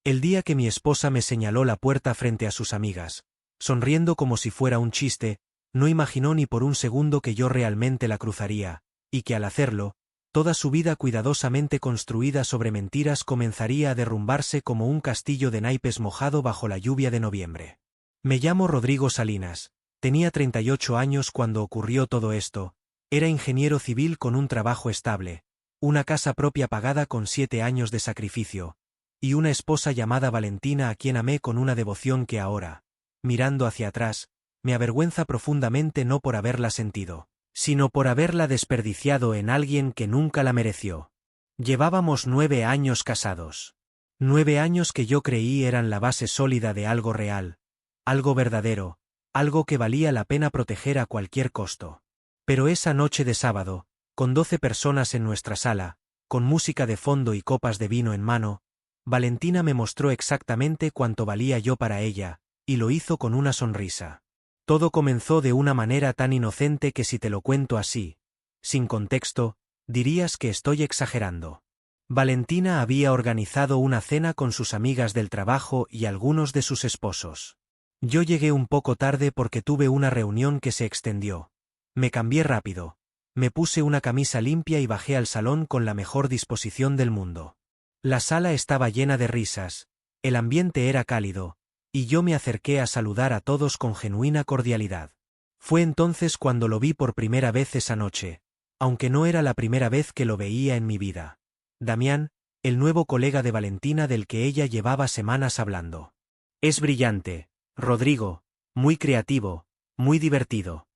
El día que mi esposa me señaló la puerta frente a sus amigas, sonriendo como si fuera un chiste, no imaginó ni por un segundo que yo realmente la cruzaría, y que al hacerlo, toda su vida cuidadosamente construida sobre mentiras comenzaría a derrumbarse como un castillo de naipes mojado bajo la lluvia de noviembre. Me llamo Rodrigo Salinas, tenía 38 años cuando ocurrió todo esto, era ingeniero civil con un trabajo estable, una casa propia pagada con 7 años de sacrificio, y una esposa llamada Valentina a quien amé con una devoción que ahora, mirando hacia atrás, me avergüenza profundamente no por haberla sentido, sino por haberla desperdiciado en alguien que nunca la mereció. Llevábamos 9 años casados. 9 años que yo creí eran la base sólida de algo real, algo verdadero, algo que valía la pena proteger a cualquier costo. Pero esa noche de sábado, con 12 personas en nuestra sala, con música de fondo y copas de vino en mano, Valentina me mostró exactamente cuánto valía yo para ella, y lo hizo con una sonrisa. Todo comenzó de una manera tan inocente que si te lo cuento así, sin contexto, dirías que estoy exagerando. Valentina había organizado una cena con sus amigas del trabajo y algunos de sus esposos. Yo llegué un poco tarde porque tuve una reunión que se extendió. Me cambié rápido. Me puse una camisa limpia y bajé al salón con la mejor disposición del mundo. La sala estaba llena de risas, el ambiente era cálido, y yo me acerqué a saludar a todos con genuina cordialidad. Fue entonces cuando lo vi por primera vez esa noche, aunque no era la primera vez que lo veía en mi vida. Damián, el nuevo colega de Valentina del que ella llevaba semanas hablando. Es brillante, Rodrigo, muy creativo, muy divertido.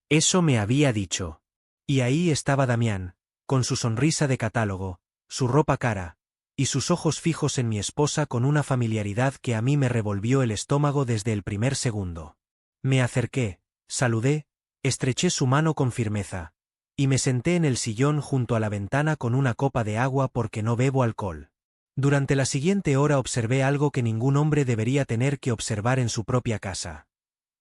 Eso me había dicho. Y ahí estaba Damián, con su sonrisa de catálogo, su ropa cara, y sus ojos fijos en mi esposa con una familiaridad que a mí me revolvió el estómago desde el primer segundo. Me acerqué, saludé, estreché su mano con firmeza, y me senté en el sillón junto a la ventana con una copa de agua porque no bebo alcohol. Durante la siguiente hora observé algo que ningún hombre debería tener que observar en su propia casa.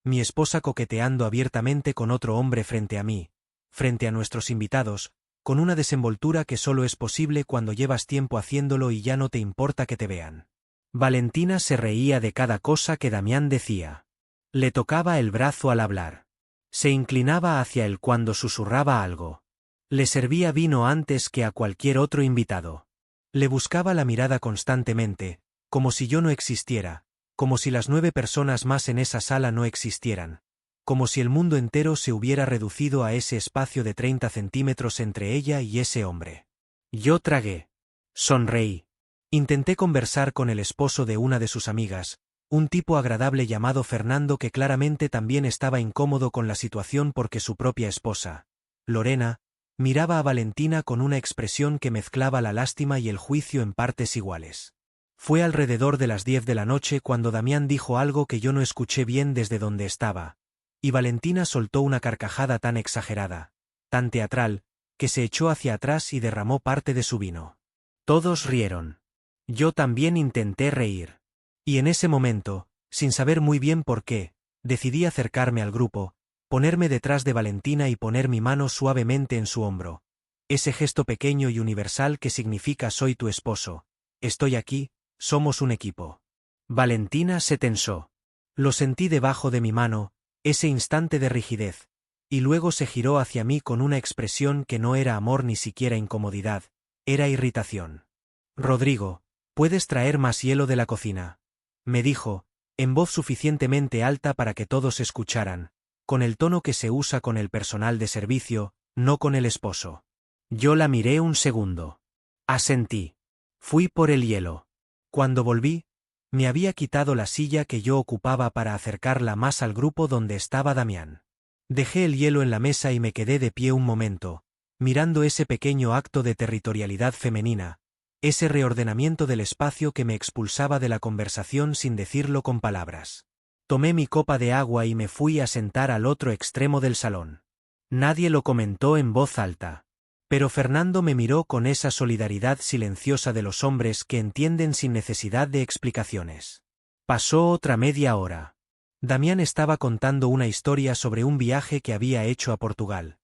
Mi esposa coqueteando abiertamente con otro hombre frente a mí, frente a nuestros invitados, con una desenvoltura que solo es posible cuando llevas tiempo haciéndolo y ya no te importa que te vean. Valentina se reía de cada cosa que Damián decía. Le tocaba el brazo al hablar. Se inclinaba hacia él cuando susurraba algo. Le servía vino antes que a cualquier otro invitado. Le buscaba la mirada constantemente, como si yo no existiera, como si las 9 personas más en esa sala no existieran, como si el mundo entero se hubiera reducido a ese espacio de 30 centímetros entre ella y ese hombre. Yo tragué. Sonreí. Intenté conversar con el esposo de una de sus amigas, un tipo agradable llamado Fernando que claramente también estaba incómodo con la situación porque su propia esposa, Lorena, miraba a Valentina con una expresión que mezclaba la lástima y el juicio en partes iguales. Fue alrededor de las 10 de la noche cuando Damián dijo algo que yo no escuché bien desde donde estaba, y Valentina soltó una carcajada tan exagerada, tan teatral, que se echó hacia atrás y derramó parte de su vino. Todos rieron. Yo también intenté reír. Y en ese momento, sin saber muy bien por qué, decidí acercarme al grupo, ponerme detrás de Valentina y poner mi mano suavemente en su hombro. Ese gesto pequeño y universal que significa soy tu esposo, estoy aquí, somos un equipo. Valentina se tensó. Lo sentí debajo de mi mano, ese instante de rigidez, y luego se giró hacia mí con una expresión que no era amor ni siquiera incomodidad, era irritación. Rodrigo, ¿puedes traer más hielo de la cocina?, me dijo, en voz suficientemente alta para que todos escucharan, con el tono que se usa con el personal de servicio, no con el esposo. Yo la miré un segundo. Asentí. Fui por el hielo. Cuando volví, me había quitado la silla que yo ocupaba para acercarla más al grupo donde estaba Damián. Dejé el hielo en la mesa y me quedé de pie un momento, mirando ese pequeño acto de territorialidad femenina, ese reordenamiento del espacio que me expulsaba de la conversación sin decirlo con palabras. Tomé mi copa de agua y me fui a sentar al otro extremo del salón. Nadie lo comentó en voz alta. Pero Fernando me miró con esa solidaridad silenciosa de los hombres que entienden sin necesidad de explicaciones. Pasó otra media hora. Damián estaba contando una historia sobre un viaje que había hecho a Portugal,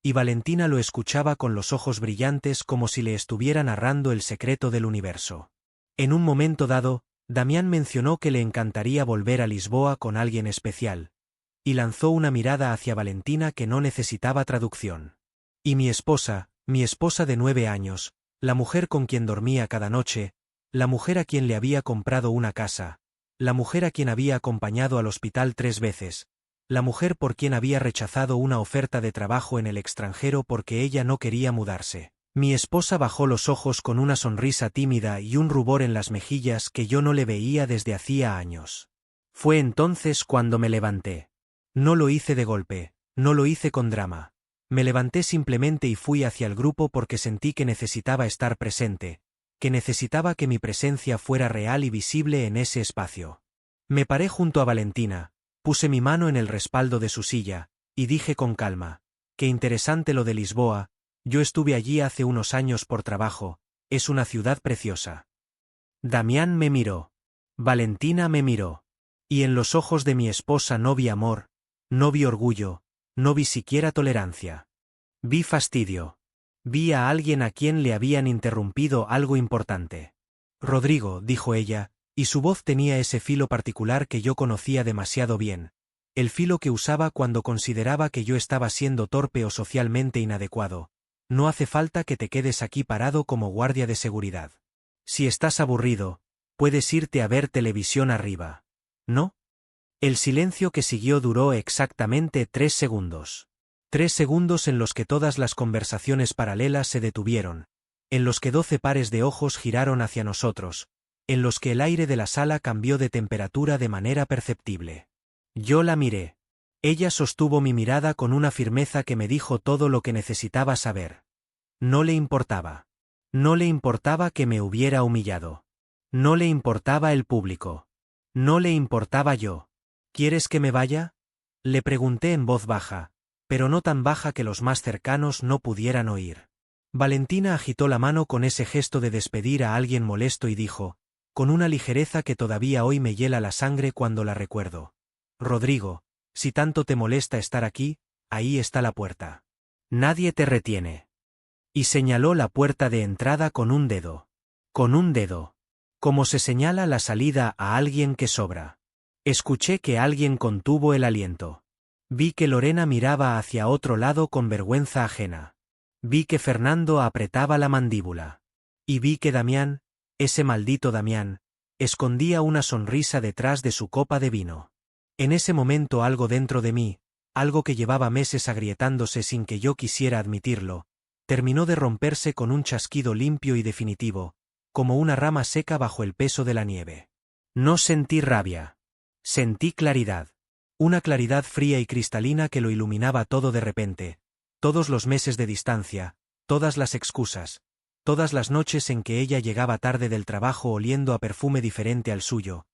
y Valentina lo escuchaba con los ojos brillantes como si le estuviera narrando el secreto del universo. En un momento dado, Damián mencionó que le encantaría volver a Lisboa con alguien especial, y lanzó una mirada hacia Valentina que no necesitaba traducción. Y mi esposa de 9 años, la mujer con quien dormía cada noche, la mujer a quien le había comprado una casa, la mujer a quien había acompañado al hospital 3 veces, la mujer por quien había rechazado una oferta de trabajo en el extranjero porque ella no quería mudarse. Mi esposa bajó los ojos con una sonrisa tímida y un rubor en las mejillas que yo no le veía desde hacía años. Fue entonces cuando me levanté. No lo hice de golpe, no lo hice con drama. Me levanté simplemente y fui hacia el grupo porque sentí que necesitaba estar presente, que necesitaba que mi presencia fuera real y visible en ese espacio. Me paré junto a Valentina, puse mi mano en el respaldo de su silla, y dije con calma: «Qué interesante lo de Lisboa, yo estuve allí hace unos años por trabajo, es una ciudad preciosa». Damián me miró. Valentina me miró. Y en los ojos de mi esposa no vi amor, no vi orgullo, no vi siquiera tolerancia. Vi fastidio. Vi a alguien a quien le habían interrumpido algo importante. «Rodrigo», dijo ella, y su voz tenía ese filo particular que yo conocía demasiado bien, el filo que usaba cuando consideraba que yo estaba siendo torpe o socialmente inadecuado. «No hace falta que te quedes aquí parado como guardia de seguridad. Si estás aburrido, puedes irte a ver televisión arriba. ¿No?» El silencio que siguió duró exactamente 3 segundos. 3 segundos en los que todas las conversaciones paralelas se detuvieron, en los que 12 pares de ojos giraron hacia nosotros, en los que el aire de la sala cambió de temperatura de manera perceptible. Yo la miré. Ella sostuvo mi mirada con una firmeza que me dijo todo lo que necesitaba saber. No le importaba. No le importaba que me hubiera humillado. No le importaba el público. No le importaba yo. «¿Quieres que me vaya?», le pregunté en voz baja, pero no tan baja que los más cercanos no pudieran oír. Valentina agitó la mano con ese gesto de despedir a alguien molesto y dijo, con una ligereza que todavía hoy me hiela la sangre cuando la recuerdo: «Rodrigo, si tanto te molesta estar aquí, ahí está la puerta. Nadie te retiene». Y señaló la puerta de entrada con un dedo. Con un dedo. Como se señala la salida a alguien que sobra. Escuché que alguien contuvo el aliento. Vi que Lorena miraba hacia otro lado con vergüenza ajena. Vi que Fernando apretaba la mandíbula. Y vi que Damián, ese maldito Damián, escondía una sonrisa detrás de su copa de vino. En ese momento algo dentro de mí, algo que llevaba meses agrietándose sin que yo quisiera admitirlo, terminó de romperse con un chasquido limpio y definitivo, como una rama seca bajo el peso de la nieve. No sentí rabia. Sentí claridad. Una claridad fría y cristalina que lo iluminaba todo de repente. Todos los meses de distancia, todas las excusas, todas las noches en que ella llegaba tarde del trabajo oliendo a perfume diferente al suyo,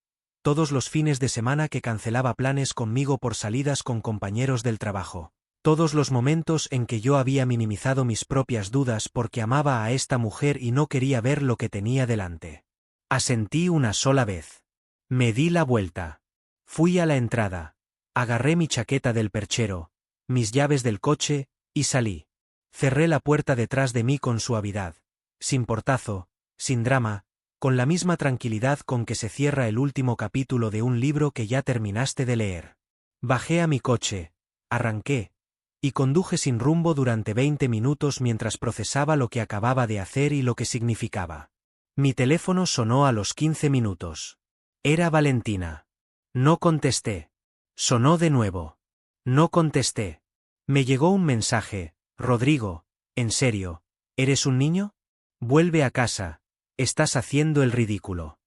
todos los fines de semana que cancelaba planes conmigo por salidas con compañeros del trabajo, todos los momentos en que yo había minimizado mis propias dudas porque amaba a esta mujer y no quería ver lo que tenía delante. Asentí una sola vez. Me di la vuelta. Fui a la entrada. Agarré mi chaqueta del perchero, mis llaves del coche, y salí. Cerré la puerta detrás de mí con suavidad, sin portazo, sin drama, con la misma tranquilidad con que se cierra el último capítulo de un libro que ya terminaste de leer. Bajé a mi coche, arranqué, y conduje sin rumbo durante 20 minutos mientras procesaba lo que acababa de hacer y lo que significaba. Mi teléfono sonó a los 15 minutos. Era Valentina. No contesté. Sonó de nuevo. No contesté. Me llegó un mensaje: «Rodrigo, ¿en serio? ¿Eres un niño? Vuelve a casa. Estás haciendo el ridículo».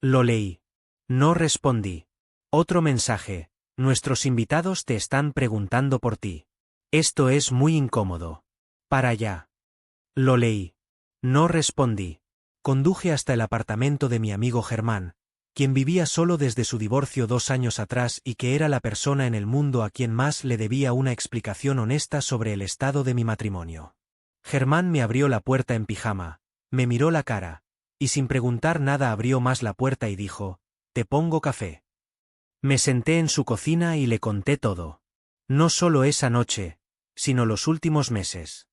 Lo leí. No respondí. Otro mensaje: «Nuestros invitados te están preguntando por ti. Esto es muy incómodo. Para allá». Lo leí. No respondí. Conduje hasta el apartamento de mi amigo Germán, quien vivía solo desde su divorcio 2 años atrás y que era la persona en el mundo a quien más le debía una explicación honesta sobre el estado de mi matrimonio. Germán me abrió la puerta en pijama, me miró la cara, y sin preguntar nada abrió más la puerta y dijo: «Te pongo café». Me senté en su cocina y le conté todo. No solo esa noche, sino los últimos meses.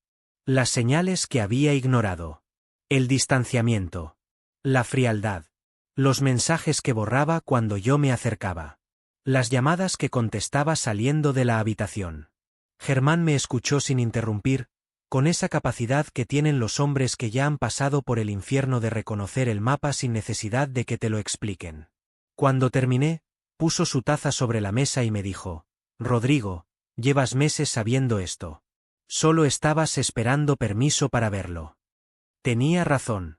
Las señales que había ignorado. El distanciamiento. La frialdad. Los mensajes que borraba cuando yo me acercaba. Las llamadas que contestaba saliendo de la habitación. Germán me escuchó sin interrumpir, con esa capacidad que tienen los hombres que ya han pasado por el infierno de reconocer el mapa sin necesidad de que te lo expliquen. Cuando terminé, puso su taza sobre la mesa y me dijo: Rodrigo, llevas meses sabiendo esto. Solo estabas esperando permiso para verlo. Tenía razón.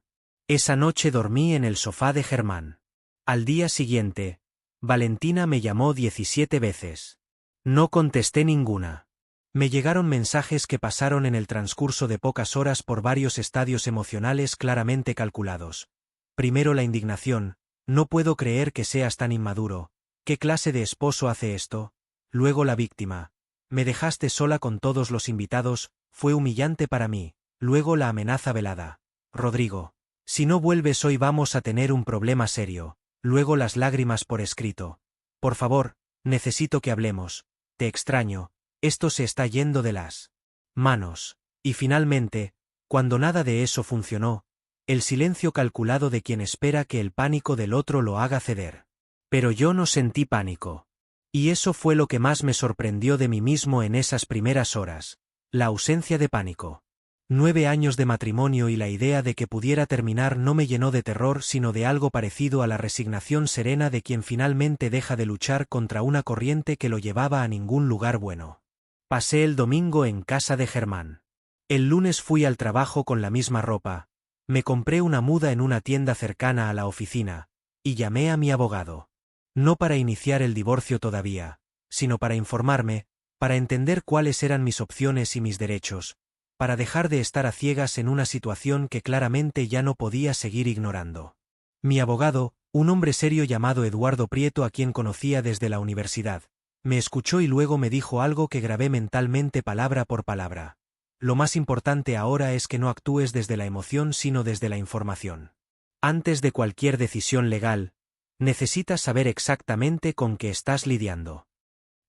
Esa noche dormí en el sofá de Germán. Al día siguiente, Valentina me llamó 17 veces. No contesté ninguna. Me llegaron mensajes que pasaron en el transcurso de pocas horas por varios estadios emocionales claramente calculados. Primero la indignación: no puedo creer que seas tan inmaduro, ¿qué clase de esposo hace esto? Luego la víctima: me dejaste sola con todos los invitados, fue humillante para mí. Luego la amenaza velada: Rodrigo, si no vuelves hoy vamos a tener un problema serio. Luego las lágrimas por escrito: por favor, necesito que hablemos, te extraño, esto se está yendo de las manos. Y finalmente, cuando nada de eso funcionó, el silencio calculado de quien espera que el pánico del otro lo haga ceder. Pero yo no sentí pánico. Y eso fue lo que más me sorprendió de mí mismo en esas primeras horas: la ausencia de pánico. 9 años de matrimonio y la idea de que pudiera terminar no me llenó de terror, sino de algo parecido a la resignación serena de quien finalmente deja de luchar contra una corriente que lo llevaba a ningún lugar bueno. Pasé el domingo en casa de Germán. El lunes fui al trabajo con la misma ropa, me compré una muda en una tienda cercana a la oficina, y llamé a mi abogado. No para iniciar el divorcio todavía, sino para informarme, para entender cuáles eran mis opciones y mis derechos, para dejar de estar a ciegas en una situación que claramente ya no podía seguir ignorando. Mi abogado, un hombre serio llamado Eduardo Prieto, a quien conocía desde la universidad, me escuchó y luego me dijo algo que grabé mentalmente palabra por palabra: lo más importante ahora es que no actúes desde la emoción sino desde la información. Antes de cualquier decisión legal, necesitas saber exactamente con qué estás lidiando.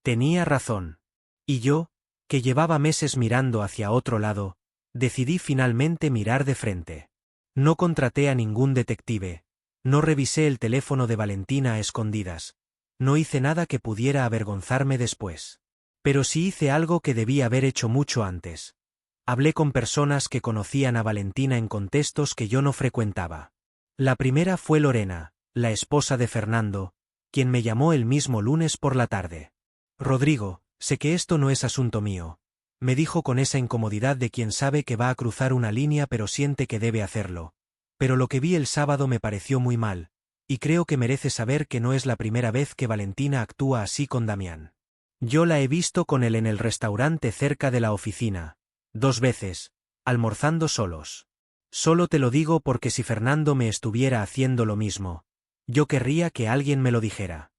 Tenía razón. Y yo, que llevaba meses mirando hacia otro lado, decidí finalmente mirar de frente. No contraté a ningún detective, no revisé el teléfono de Valentina a escondidas, no hice nada que pudiera avergonzarme después. Pero sí hice algo que debí haber hecho mucho antes. Hablé con personas que conocían a Valentina en contextos que yo no frecuentaba. La primera fue Lorena, la esposa de Fernando, quien me llamó el mismo lunes por la tarde. Rodrigo, sé que esto no es asunto mío, me dijo con esa incomodidad de quien sabe que va a cruzar una línea pero siente que debe hacerlo. Pero lo que vi el sábado me pareció muy mal, y creo que merece saber que no es la primera vez que Valentina actúa así con Damián. Yo la he visto con él en el restaurante cerca de la oficina, 2 veces, almorzando solos. Solo te lo digo porque si Fernando me estuviera haciendo lo mismo, yo querría que alguien me lo dijera.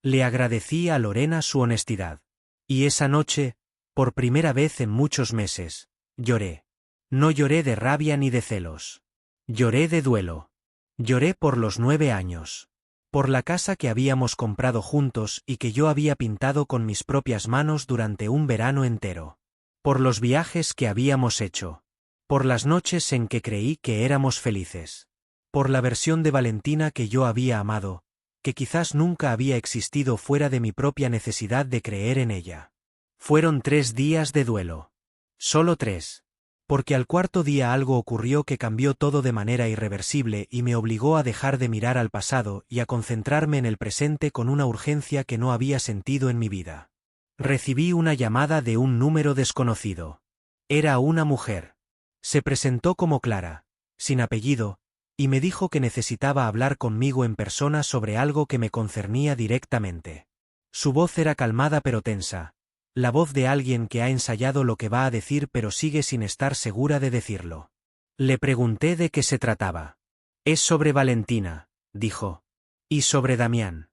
Le agradecí a Lorena su honestidad. Y esa noche, por primera vez en muchos meses, lloré. No lloré de rabia ni de celos. Lloré de duelo. Lloré por los 9 años. Por la casa que habíamos comprado juntos y que yo había pintado con mis propias manos durante un verano entero. Por los viajes que habíamos hecho. Por las noches en que creí que éramos felices. Por la versión de Valentina que yo había amado, que quizás nunca había existido fuera de mi propia necesidad de creer en ella. Fueron 3 días de duelo. Solo 3. Porque al cuarto día algo ocurrió que cambió todo de manera irreversible y me obligó a dejar de mirar al pasado y a concentrarme en el presente con una urgencia que no había sentido en mi vida. Recibí una llamada de un número desconocido. Era una mujer. Se presentó como Clara, sin apellido, y me dijo que necesitaba hablar conmigo en persona sobre algo que me concernía directamente. Su voz era calmada pero tensa, la voz de alguien que ha ensayado lo que va a decir pero sigue sin estar segura de decirlo. Le pregunté de qué se trataba. Es sobre Valentina, dijo. Y sobre Damián.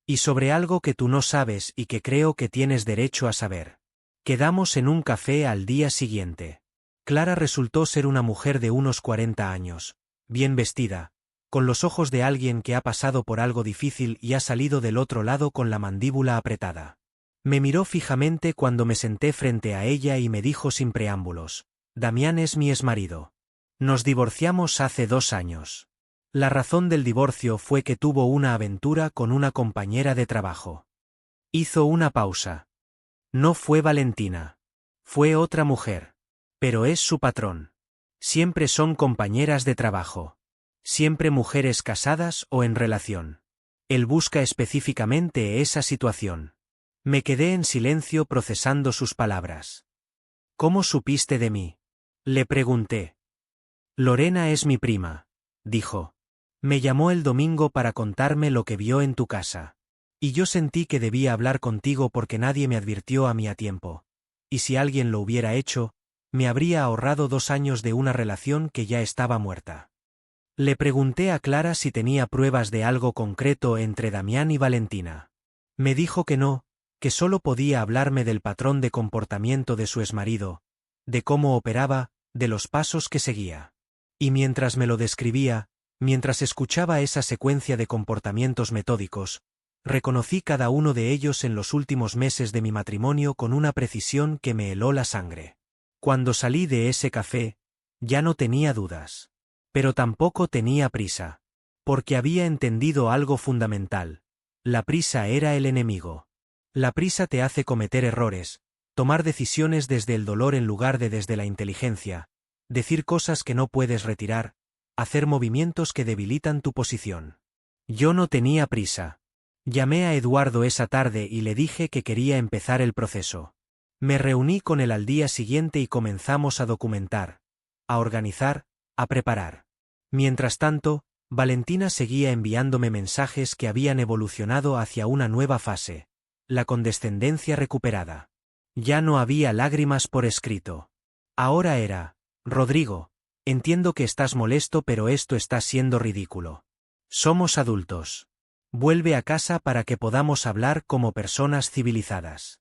Y sobre algo que tú no sabes y que creo que tienes derecho a saber. Quedamos en un café al día siguiente. Clara resultó ser una mujer de unos 40 años. Bien vestida, con los ojos de alguien que ha pasado por algo difícil y ha salido del otro lado con la mandíbula apretada. Me miró fijamente cuando me senté frente a ella y me dijo sin preámbulos: Damián es mi exmarido. Nos divorciamos hace 2 años. La razón del divorcio fue que tuvo una aventura con una compañera de trabajo. Hizo una pausa. No fue Valentina. Fue otra mujer. Pero es su patrón. Siempre son compañeras de trabajo. Siempre mujeres casadas o en relación. Él busca específicamente esa situación. Me quedé en silencio procesando sus palabras. ¿Cómo supiste de mí? Le pregunté. Lorena es mi prima, dijo. Me llamó el domingo para contarme lo que vio en tu casa. Y yo sentí que debía hablar contigo porque nadie me advirtió a mí a tiempo. Y si alguien lo hubiera hecho, me habría ahorrado 2 años de una relación que ya estaba muerta. Le pregunté a Clara si tenía pruebas de algo concreto entre Damián y Valentina. Me dijo que no, que solo podía hablarme del patrón de comportamiento de su exmarido, de cómo operaba, de los pasos que seguía. Y mientras me lo describía, mientras escuchaba esa secuencia de comportamientos metódicos, reconocí cada uno de ellos en los últimos meses de mi matrimonio con una precisión que me heló la sangre. Cuando salí de ese café, ya no tenía dudas. Pero tampoco tenía prisa. Porque había entendido algo fundamental. La prisa era el enemigo. La prisa te hace cometer errores, tomar decisiones desde el dolor en lugar de desde la inteligencia, decir cosas que no puedes retirar, hacer movimientos que debilitan tu posición. Yo no tenía prisa. Llamé a Eduardo esa tarde y le dije que quería empezar el proceso. Me reuní con él al día siguiente y comenzamos a documentar, a organizar, a preparar. Mientras tanto, Valentina seguía enviándome mensajes que habían evolucionado hacia una nueva fase, la condescendencia recuperada. Ya no había lágrimas por escrito. Ahora era, Rodrigo, entiendo que estás molesto pero esto está siendo ridículo. Somos adultos. Vuelve a casa para que podamos hablar como personas civilizadas.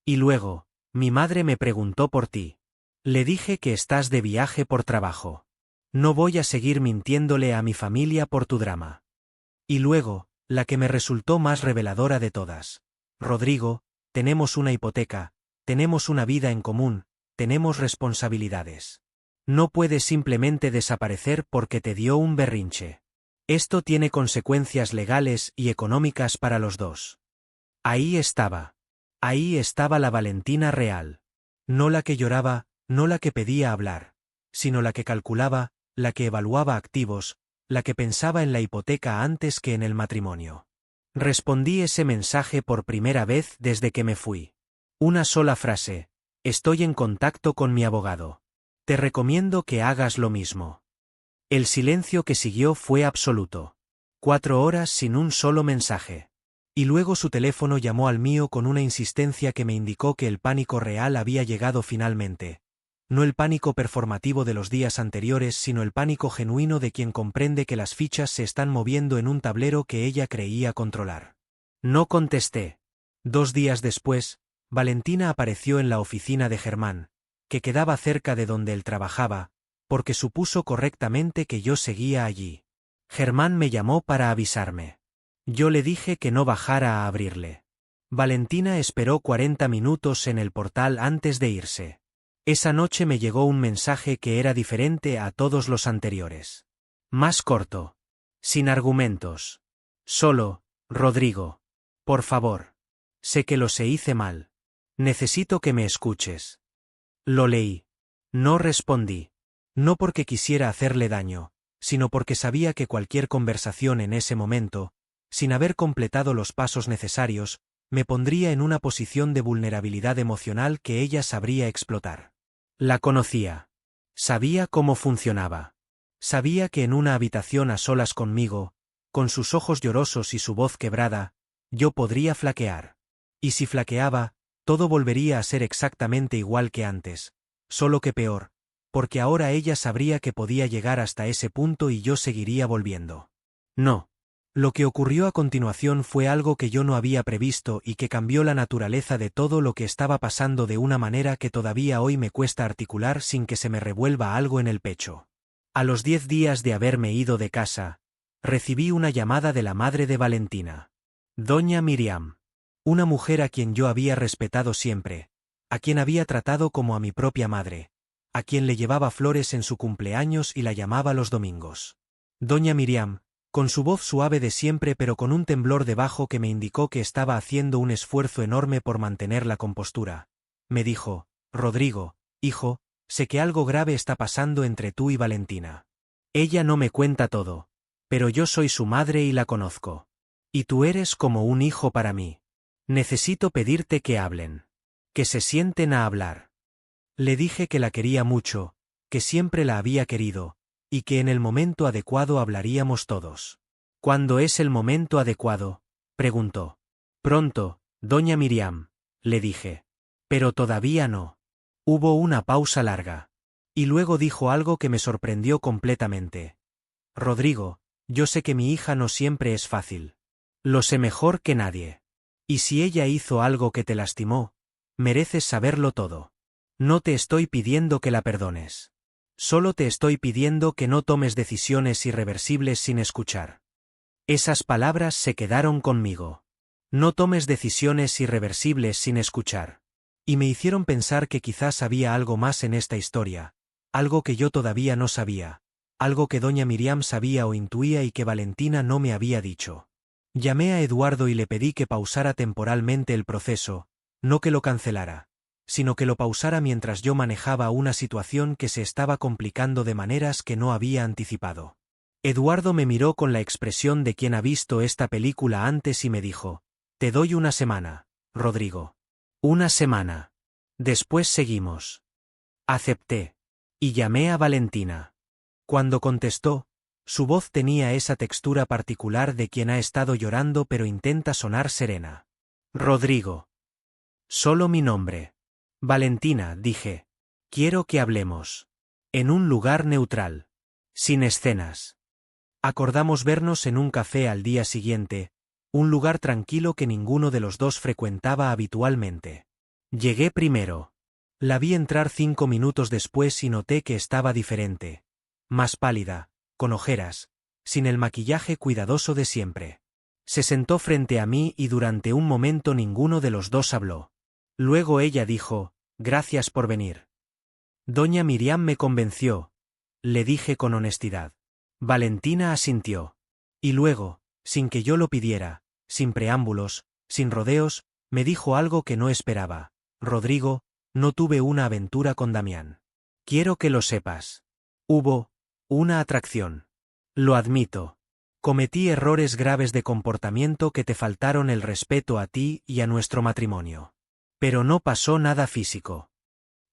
Y luego, mi madre me preguntó por ti. Le dije que estás de viaje por trabajo. No voy a seguir mintiéndole a mi familia por tu drama. Y luego, la que me resultó más reveladora de todas. Rodrigo, tenemos una hipoteca, tenemos una vida en común, tenemos responsabilidades. No puedes simplemente desaparecer porque te dio un berrinche. Esto tiene consecuencias legales y económicas para los dos. Ahí estaba. Ahí estaba la Valentina real. No la que lloraba, no la que pedía hablar, sino la que calculaba, la que evaluaba activos, la que pensaba en la hipoteca antes que en el matrimonio. Respondí ese mensaje por primera vez desde que me fui. Una sola frase: estoy en contacto con mi abogado. Te recomiendo que hagas lo mismo. El silencio que siguió fue absoluto. 4 horas sin un solo mensaje. Y luego su teléfono llamó al mío con una insistencia que me indicó que el pánico real había llegado finalmente. No el pánico performativo de los días anteriores, sino el pánico genuino de quien comprende que las fichas se están moviendo en un tablero que ella creía controlar. No contesté. 2 días después, Valentina apareció en la oficina de Germán, que quedaba cerca de donde él trabajaba, porque supuso correctamente que yo seguía allí. Germán me llamó para avisarme. Yo le dije que no bajara a abrirle. Valentina esperó 40 minutos en el portal antes de irse. Esa noche me llegó un mensaje que era diferente a todos los anteriores. Más corto. Sin argumentos. Solo, Rodrigo. Por favor. Sé que se hice mal. Necesito que me escuches. Lo leí. No respondí. No porque quisiera hacerle daño, sino porque sabía que cualquier conversación en ese momento, sin haber completado los pasos necesarios, me pondría en una posición de vulnerabilidad emocional que ella sabría explotar. La conocía. Sabía cómo funcionaba. Sabía que en una habitación a solas conmigo, con sus ojos llorosos y su voz quebrada, yo podría flaquear. Y si flaqueaba, todo volvería a ser exactamente igual que antes, solo que peor, porque ahora ella sabría que podía llegar hasta ese punto y yo seguiría volviendo. No. Lo que ocurrió a continuación fue algo que yo no había previsto y que cambió la naturaleza de todo lo que estaba pasando de una manera que todavía hoy me cuesta articular sin que se me revuelva algo en el pecho. A los 10 días de haberme ido de casa, recibí una llamada de la madre de Valentina. Doña Miriam. Una mujer a quien yo había respetado siempre, a quien había tratado como a mi propia madre, a quien le llevaba flores en su cumpleaños y la llamaba los domingos. Doña Miriam, con su voz suave de siempre pero con un temblor debajo que me indicó que estaba haciendo un esfuerzo enorme por mantener la compostura, me dijo: Rodrigo, hijo, sé que algo grave está pasando entre tú y Valentina. Ella no me cuenta todo, pero yo soy su madre y la conozco. Y tú eres como un hijo para mí. Necesito pedirte que hablen. Que se sienten a hablar. Le dije que la quería mucho, que siempre la había querido, y que en el momento adecuado hablaríamos todos. ¿Cuándo es el momento adecuado?, preguntó. Pronto, doña Miriam, le dije. Pero todavía no. Hubo una pausa larga. Y luego dijo algo que me sorprendió completamente. Rodrigo, yo sé que mi hija no siempre es fácil. Lo sé mejor que nadie. Y si ella hizo algo que te lastimó, mereces saberlo todo. No te estoy pidiendo que la perdones. Solo te estoy pidiendo que no tomes decisiones irreversibles sin escuchar. Esas palabras se quedaron conmigo. No tomes decisiones irreversibles sin escuchar. Y me hicieron pensar que quizás había algo más en esta historia, algo que yo todavía no sabía, algo que doña Miriam sabía o intuía y que Valentina no me había dicho. Llamé a Eduardo y le pedí que pausara temporalmente el proceso, no que lo cancelara, sino que lo pausara mientras yo manejaba una situación que se estaba complicando de maneras que no había anticipado. Eduardo me miró con la expresión de quien ha visto esta película antes y me dijo: Te doy una semana, Rodrigo. Una semana. Después seguimos. Acepté. Y llamé a Valentina. Cuando contestó, su voz tenía esa textura particular de quien ha estado llorando pero intenta sonar serena. Rodrigo. Solo mi nombre. Valentina, dije. Quiero que hablemos. En un lugar neutral. Sin escenas. Acordamos vernos en un café al día siguiente, un lugar tranquilo que ninguno de los dos frecuentaba habitualmente. Llegué primero. La vi entrar 5 minutos después y noté que estaba diferente. Más pálida, con ojeras, sin el maquillaje cuidadoso de siempre. Se sentó frente a mí y durante un momento ninguno de los dos habló. Luego ella dijo: Gracias por venir. Doña Miriam me convenció, le dije con honestidad. Valentina asintió. Y luego, sin que yo lo pidiera, sin preámbulos, sin rodeos, me dijo algo que no esperaba. Rodrigo, no tuve una aventura con Damián. Quiero que lo sepas. Hubo una atracción. Lo admito. Cometí errores graves de comportamiento que te faltaron el respeto a ti y a nuestro matrimonio. Pero no pasó nada físico.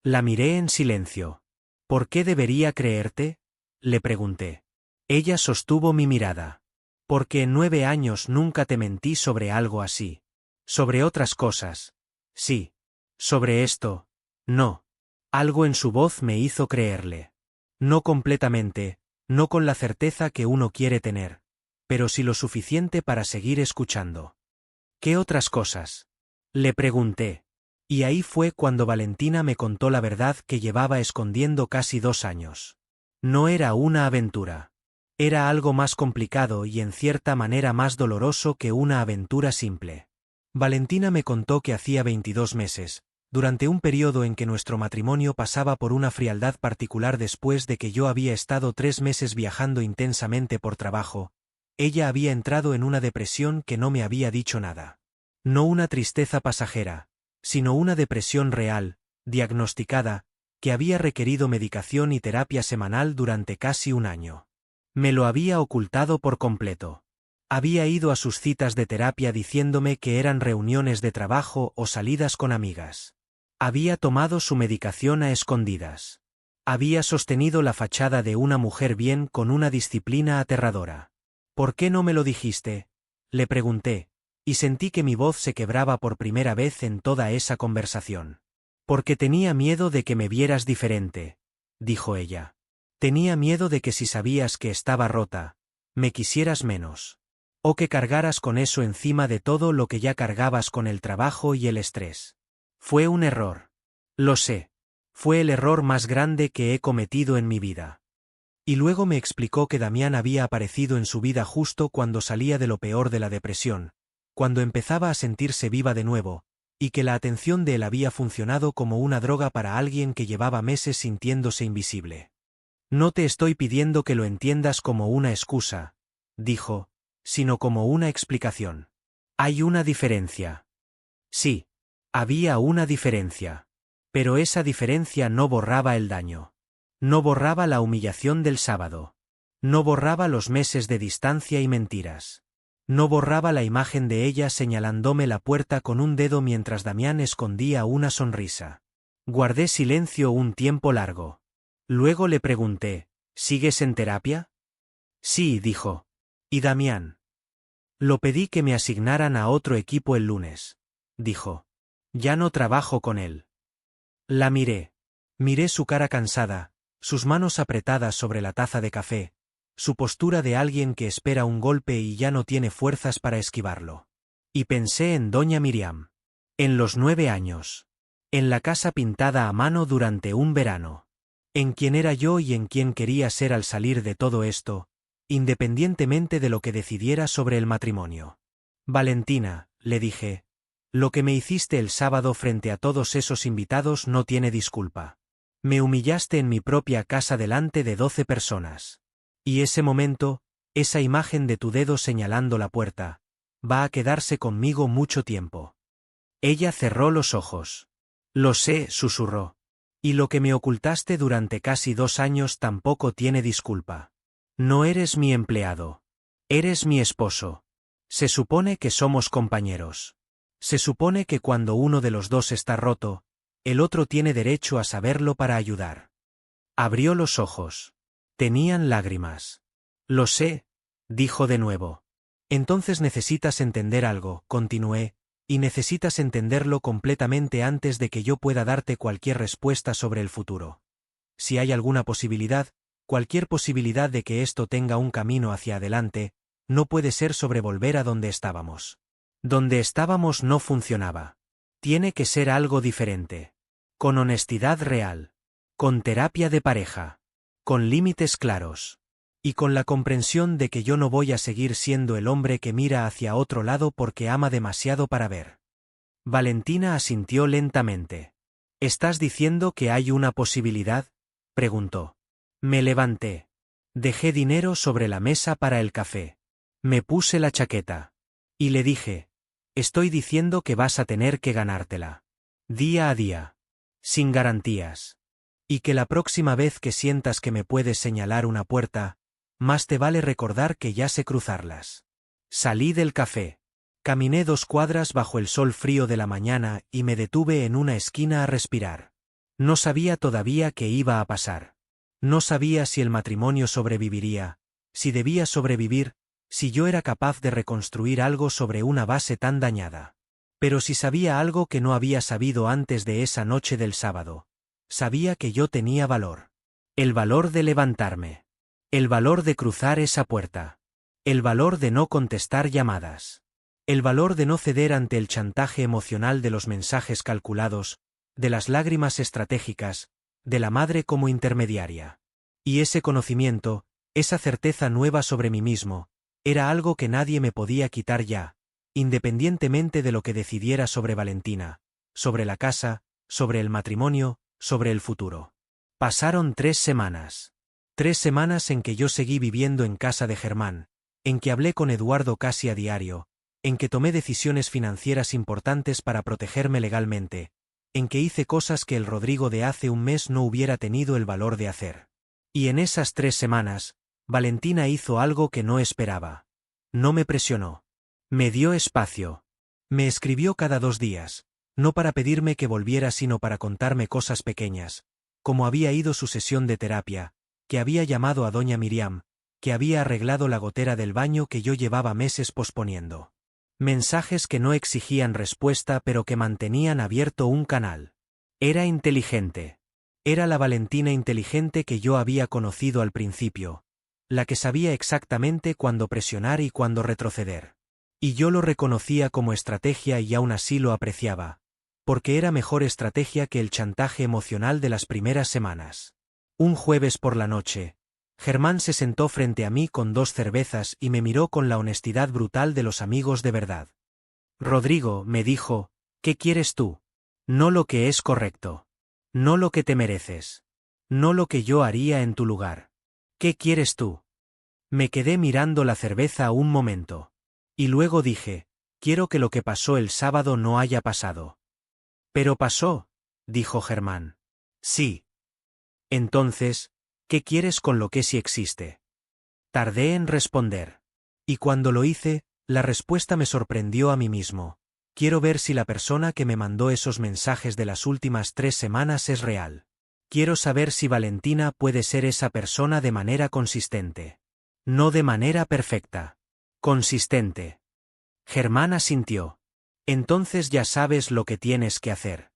La miré en silencio. ¿Por qué debería creerte?, le pregunté. Ella sostuvo mi mirada. Porque en 9 años nunca te mentí sobre algo así. Sobre otras cosas. Sí. Sobre esto. No. Algo en su voz me hizo creerle. No completamente, no con la certeza que uno quiere tener, pero sí lo suficiente para seguir escuchando. ¿Qué otras cosas?, le pregunté. Y ahí fue cuando Valentina me contó la verdad que llevaba escondiendo casi 2 años. No era una aventura. Era algo más complicado y en cierta manera más doloroso que una aventura simple. Valentina me contó que hacía 22 meses, durante un periodo en que nuestro matrimonio pasaba por una frialdad particular después de que yo había estado 3 meses viajando intensamente por trabajo, ella había entrado en una depresión que no me había dicho nada. No una tristeza pasajera, sino una depresión real, diagnosticada, que había requerido medicación y terapia semanal durante casi 1 año. Me lo había ocultado por completo. Había ido a sus citas de terapia diciéndome que eran reuniones de trabajo o salidas con amigas. Había tomado su medicación a escondidas. Había sostenido la fachada de una mujer bien con una disciplina aterradora. ¿Por qué no me lo dijiste?, le pregunté, y sentí que mi voz se quebraba por primera vez en toda esa conversación. Porque tenía miedo de que me vieras diferente, dijo ella. Tenía miedo de que si sabías que estaba rota, me quisieras menos. O que cargaras con eso encima de todo lo que ya cargabas con el trabajo y el estrés. Fue un error. Lo sé. Fue el error más grande que he cometido en mi vida. Y luego me explicó que Damián había aparecido en su vida justo cuando salía de lo peor de la depresión, cuando empezaba a sentirse viva de nuevo, y que la atención de él había funcionado como una droga para alguien que llevaba meses sintiéndose invisible. No te estoy pidiendo que lo entiendas como una excusa, dijo, sino como una explicación. Hay una diferencia. Sí. Había una diferencia. Pero esa diferencia no borraba el daño. No borraba la humillación del sábado. No borraba los meses de distancia y mentiras. No borraba la imagen de ella señalándome la puerta con un dedo mientras Damián escondía una sonrisa. Guardé silencio un tiempo largo. Luego le pregunté, ¿sigues en terapia? Sí, dijo. ¿Y Damián? Lo pedí que me asignaran a otro equipo el lunes, dijo. Ya no trabajo con él. La miré. Miré su cara cansada, sus manos apretadas sobre la taza de café, su postura de alguien que espera un golpe y ya no tiene fuerzas para esquivarlo. Y pensé en doña Miriam. En los 9 años. En la casa pintada a mano durante un verano. En quién era yo y en quién quería ser al salir de todo esto, independientemente de lo que decidiera sobre el matrimonio. Valentina, le dije, lo que me hiciste el sábado frente a todos esos invitados no tiene disculpa. Me humillaste en mi propia casa delante de 12 personas. Y ese momento, esa imagen de tu dedo señalando la puerta, va a quedarse conmigo mucho tiempo. Ella cerró los ojos. Lo sé, susurró. Y lo que me ocultaste durante casi 2 años tampoco tiene disculpa. No eres mi empleado. Eres mi esposo. Se supone que somos compañeros. Se supone que cuando uno de los dos está roto, el otro tiene derecho a saberlo para ayudar. Abrió los ojos. Tenían lágrimas. Lo sé, dijo de nuevo. Entonces necesitas entender algo, continué, y necesitas entenderlo completamente antes de que yo pueda darte cualquier respuesta sobre el futuro. Si hay alguna posibilidad, cualquier posibilidad de que esto tenga un camino hacia adelante, no puede ser sobre volver a donde estábamos. Donde estábamos no funcionaba. Tiene que ser algo diferente. Con honestidad real. Con terapia de pareja. Con límites claros. Y con la comprensión de que yo no voy a seguir siendo el hombre que mira hacia otro lado porque ama demasiado para ver. Valentina asintió lentamente. ¿Estás diciendo que hay una posibilidad? Preguntó. Me levanté. Dejé dinero sobre la mesa para el café. Me puse la chaqueta. Y le dije, estoy diciendo que vas a tener que ganártela. Día a día. Sin garantías. Y que la próxima vez que sientas que me puedes señalar una puerta, más te vale recordar que ya sé cruzarlas. Salí del café. Caminé 2 cuadras bajo el sol frío de la mañana y me detuve en una esquina a respirar. No sabía todavía qué iba a pasar. No sabía si el matrimonio sobreviviría, si debía sobrevivir, si yo era capaz de reconstruir algo sobre una base tan dañada. Pero si sabía algo que no había sabido antes de esa noche del sábado, sabía que yo tenía valor. El valor de levantarme. El valor de cruzar esa puerta. El valor de no contestar llamadas. El valor de no ceder ante el chantaje emocional de los mensajes calculados, de las lágrimas estratégicas, de la madre como intermediaria. Y ese conocimiento, esa certeza nueva sobre mí mismo, era algo que nadie me podía quitar ya, independientemente de lo que decidiera sobre Valentina, sobre la casa, sobre el matrimonio, sobre el futuro. Pasaron 3 semanas. 3 semanas en que yo seguí viviendo en casa de Germán, en que hablé con Eduardo casi a diario, en que tomé decisiones financieras importantes para protegerme legalmente, en que hice cosas que el Rodrigo de hace un mes no hubiera tenido el valor de hacer. Y en esas 3 semanas, Valentina hizo algo que no esperaba. No me presionó. Me dio espacio. Me escribió cada 2 días, no para pedirme que volviera sino para contarme cosas pequeñas, como había ido su sesión de terapia, que había llamado a doña Miriam, que había arreglado la gotera del baño que yo llevaba meses posponiendo. Mensajes que no exigían respuesta pero que mantenían abierto un canal. Era inteligente. Era la Valentina inteligente que yo había conocido al principio, la que sabía exactamente cuándo presionar y cuándo retroceder. Y yo lo reconocía como estrategia y aún así lo apreciaba, porque era mejor estrategia que el chantaje emocional de las primeras semanas. Un jueves por la noche, Germán se sentó frente a mí con 2 cervezas y me miró con la honestidad brutal de los amigos de verdad. Rodrigo, me dijo, ¿qué quieres tú? No lo que es correcto. No lo que te mereces. No lo que yo haría en tu lugar. ¿Qué quieres tú? Me quedé mirando la cerveza un momento. Y luego dije, quiero que lo que pasó el sábado no haya pasado. Pero pasó, dijo Germán. Sí. Entonces, ¿qué quieres con lo que sí existe? Tardé en responder. Y cuando lo hice, la respuesta me sorprendió a mí mismo. Quiero ver si la persona que me mandó esos mensajes de las últimas 3 semanas es real. Quiero saber si Valentina puede ser esa persona de manera consistente. No de manera perfecta. Consistente. Germán asintió. Entonces ya sabes lo que tienes que hacer.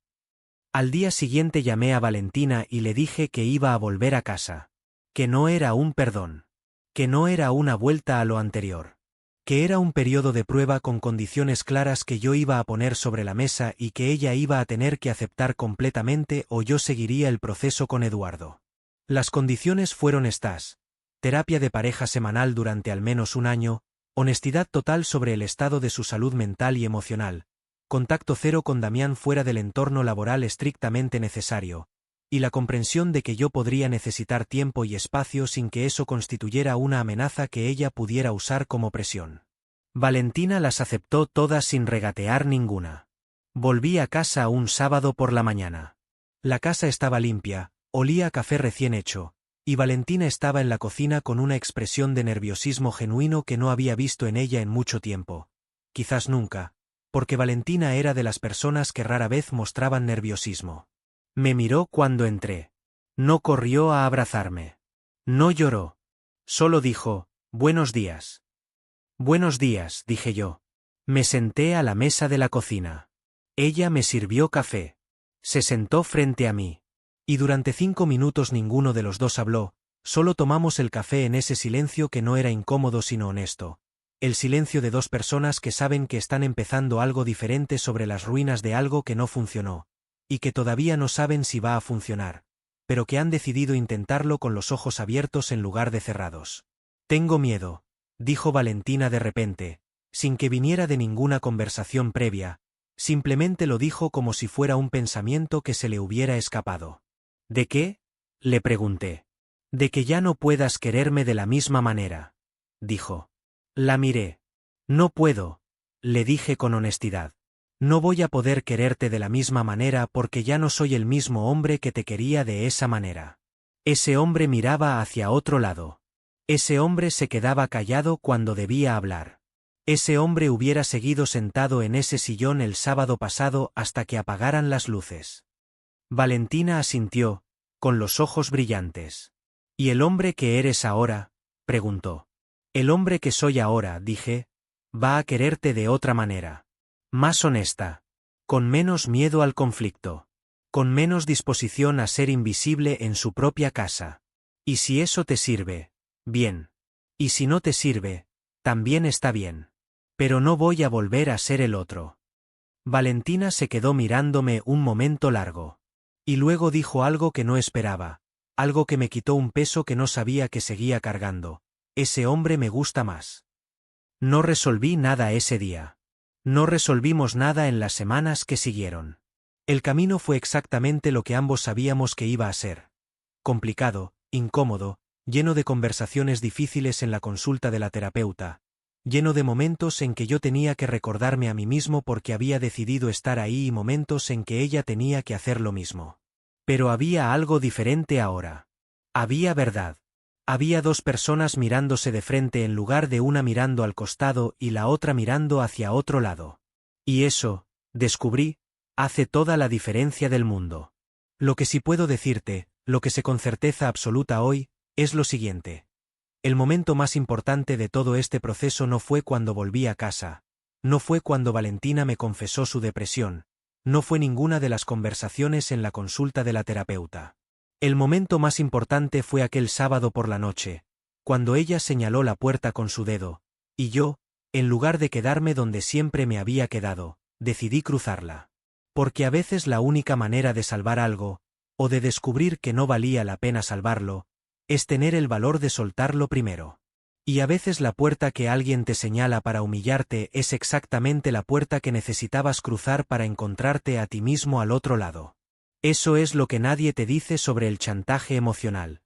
Al día siguiente llamé a Valentina y le dije que iba a volver a casa. Que no era un perdón. Que no era una vuelta a lo anterior. Que era un periodo de prueba con condiciones claras que yo iba a poner sobre la mesa y que ella iba a tener que aceptar completamente o yo seguiría el proceso con Eduardo. Las condiciones fueron estas: terapia de pareja semanal durante al menos un año, honestidad total sobre el estado de su salud mental y emocional, contacto cero con Damián fuera del entorno laboral estrictamente necesario, y la comprensión de que yo podría necesitar tiempo y espacio sin que eso constituyera una amenaza que ella pudiera usar como presión. Valentina las aceptó todas sin regatear ninguna. Volví a casa un sábado por la mañana. La casa estaba limpia, olía a café recién hecho, y Valentina estaba en la cocina con una expresión de nerviosismo genuino que no había visto en ella en mucho tiempo. Quizás nunca, porque Valentina era de las personas que rara vez mostraban nerviosismo. Me miró cuando entré. No corrió a abrazarme. No lloró. Solo dijo, «Buenos días». «Buenos días», dije yo. Me senté a la mesa de la cocina. Ella me sirvió café. Se sentó frente a mí. Y durante 5 minutos ninguno de los dos habló, solo tomamos el café en ese silencio que no era incómodo sino honesto. El silencio de dos personas que saben que están empezando algo diferente sobre las ruinas de algo que no funcionó. Y que todavía no saben si va a funcionar, pero que han decidido intentarlo con los ojos abiertos en lugar de cerrados. «Tengo miedo», dijo Valentina de repente, sin que viniera de ninguna conversación previa, simplemente lo dijo como si fuera un pensamiento que se le hubiera escapado. «¿De qué?», le pregunté. «De que ya no puedas quererme de la misma manera», dijo. La miré. «No puedo», le dije con honestidad. «No voy a poder quererte de la misma manera porque ya no soy el mismo hombre que te quería de esa manera». Ese hombre miraba hacia otro lado. Ese hombre se quedaba callado cuando debía hablar. Ese hombre hubiera seguido sentado en ese sillón el sábado pasado hasta que apagaran las luces. Valentina asintió, con los ojos brillantes. «¿Y el hombre que eres ahora?», preguntó. «El hombre que soy ahora», dije, «va a quererte de otra manera. Más honesta. Con menos miedo al conflicto. Con menos disposición a ser invisible en su propia casa. Y si eso te sirve, bien. Y si no te sirve, también está bien. Pero no voy a volver a ser el otro». Valentina se quedó mirándome un momento largo. Y luego dijo algo que no esperaba, algo que me quitó un peso que no sabía que seguía cargando. «Ese hombre me gusta más». No resolví nada ese día. No resolvimos nada en las semanas que siguieron. El camino fue exactamente lo que ambos sabíamos que iba a ser. Complicado, incómodo, lleno de conversaciones difíciles en la consulta de la terapeuta, lleno de momentos en que yo tenía que recordarme a mí mismo porque había decidido estar ahí y momentos en que ella tenía que hacer lo mismo. Pero había algo diferente ahora. Había verdad. Había dos personas mirándose de frente en lugar de una mirando al costado y la otra mirando hacia otro lado. Y eso, descubrí, hace toda la diferencia del mundo. Lo que sí puedo decirte, lo que sé con certeza absoluta hoy, es lo siguiente. El momento más importante de todo este proceso no fue cuando volví a casa, no fue cuando Valentina me confesó su depresión, no fue ninguna de las conversaciones en la consulta de la terapeuta. El momento más importante fue aquel sábado por la noche, cuando ella señaló la puerta con su dedo, y yo, en lugar de quedarme donde siempre me había quedado, decidí cruzarla. Porque a veces la única manera de salvar algo, o de descubrir que no valía la pena salvarlo, es tener el valor de soltarlo primero. Y a veces la puerta que alguien te señala para humillarte es exactamente la puerta que necesitabas cruzar para encontrarte a ti mismo al otro lado. Eso es lo que nadie te dice sobre el chantaje emocional.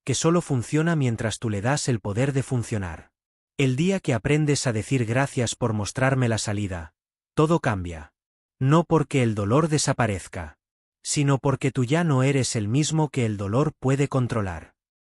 Que solo funciona mientras tú le das el poder de funcionar. El día que aprendes a decir gracias por mostrarme la salida, todo cambia. No porque el dolor desaparezca, sino porque tú ya no eres el mismo que el dolor puede controlar.